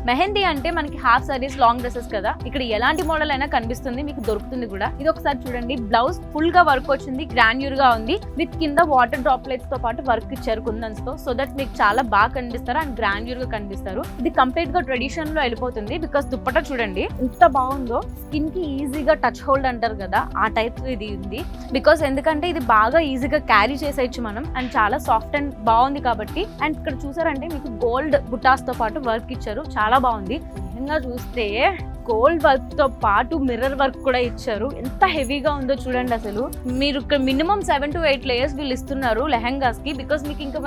మెహందీ అంటే మనకి half saris, long dresses కదా, ఇక్కడ ఎలాంటి మోడల్ అయినా కనిపిస్తుంది, మీకు దొరుకుతుంది కూడా. ఇది ఒకసారి చూడండి, బ్లౌజ్ ఫుల్ గా వర్క్ వచ్చింది, గ్రాన్యూర్ గా ఉంది, విత్ కింద వాటర్ డ్రాప్లెట్స్ తో పాటు వర్క్ ఇచ్చారు కుందన్స్ తో, సో దట్ మీకు చాలా బాగా కనిపిస్తారు అండ్ గ్రాన్యూర్ గా కనిపిస్తారు. ఇది కంప్లీట్ గా ట్రెడిషన్ లో వెళ్ళిపోతుంది, బికాస్ దుప్పట చూడండి ఎంత బాగుందో, స్కిన్ కి ఈజీగా టచ్ హోల్డ్ అంటారు కదా, ఆ టైప్ ఇది ఉంది. బికాస్ ఎందుకంటే ఇది బాగా ఈజీగా క్యారీ చేసేయచ్చు మనం, అండ్ చాలా సాఫ్ట్ అండ్ బాగుంది కాబట్టి. అండ్ ఇక్కడ చూసారంటే మీకు గోల్డ్ బుటాస్ తో పాటు వర్క్ ఇచ్చారు, చాలా బాగుంది. నిజంగా చూస్తే గోల్డ్ వర్క్ తో పాటు మిర్రర్ వర్క్ కూడా ఇచ్చారు, ఎంత హెవీగా ఉందో చూడండి. అసలు మీరు ఇక్కడ మినిమం 7 to 8 లేయర్స్ వీళ్ళు ఇస్తున్నారు లెహెంగాస్ కి, బికాస్ మీకు ఇంకా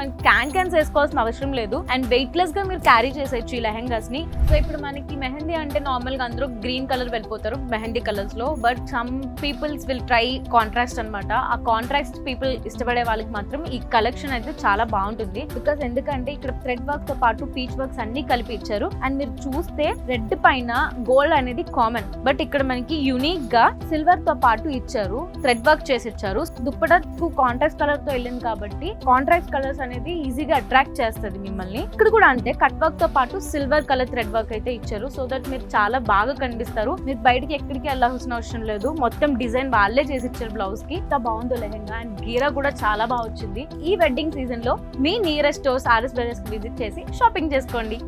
క్యాన్స్ వేసుకోవాల్సిన అవసరం లేదు అండ్ వెయిట్ లెస్ గా మీరు క్యారీ చేసేయచ్చు ఈ లెహెంగాస్ ని. సో ఇప్పుడు మనకి మెహందీ అంటే నార్మల్ గా అందరూ గ్రీన్ కలర్ వెళ్ళిపోతారు మెహందీ కలర్స్ లో, but some peoples will try contrast అనమాట. ఆ కాంట్రాస్ట్ పీపుల్ ఇష్టపడే వాళ్ళకి మాత్రం ఈ కలెక్షన్ అయితే చాలా బాగుంటుంది, బికాస్ ఎందుకంటే ఇక్కడ థ్రెడ్ వర్క్ తో పాటు పీచ్ వర్క్స్ అన్ని కలిపి ఇచ్చారు. అండ్ మీరు చూస్తే రెడ్ పైన గోల్డ్ అనేది కామన్, బట్ ఇక్కడ మనకి యూనిక్ గా సిల్వర్ తో పాటు ఇచ్చారు, థ్రెడ్ వర్క్ చేసి ఇచ్చారు. దుప్పటకు కాంట్రాస్ట్ కలర్ తో వెళ్ళింది కాబట్టి కాంట్రాస్ట్ కలర్స్ అనేది ఈజీగా అట్రాక్ట్ చేస్తుంది మిమ్మల్ని. ఇక్కడ కూడా అంతే, కట్ వర్క్ తో పాటు సిల్వర్ కలర్ థ్రెడ్ వర్క్ అయితే ఇచ్చారు, సో దట్ మీరు చాలా బాగా కనిపిస్తారు. మీరు బయటకి ఎక్కడికి వెళ్ళాల్సిన అవసరం లేదు, మొత్తం డిజైన్ వాళ్ళే చేసి ఇచ్చారు బ్లౌజ్ కి. ఎంత బాగుందో లెహెంగా, అండ్ గీరా కూడా చాలా బాగా వచ్చింది. ఈ వెడ్డింగ్ సీజన్ లో మీ నియరెస్ట్ స్టోర్స్ RS Brothers కి విజిట్ చేసి షాపింగ్ చేసుకోండి.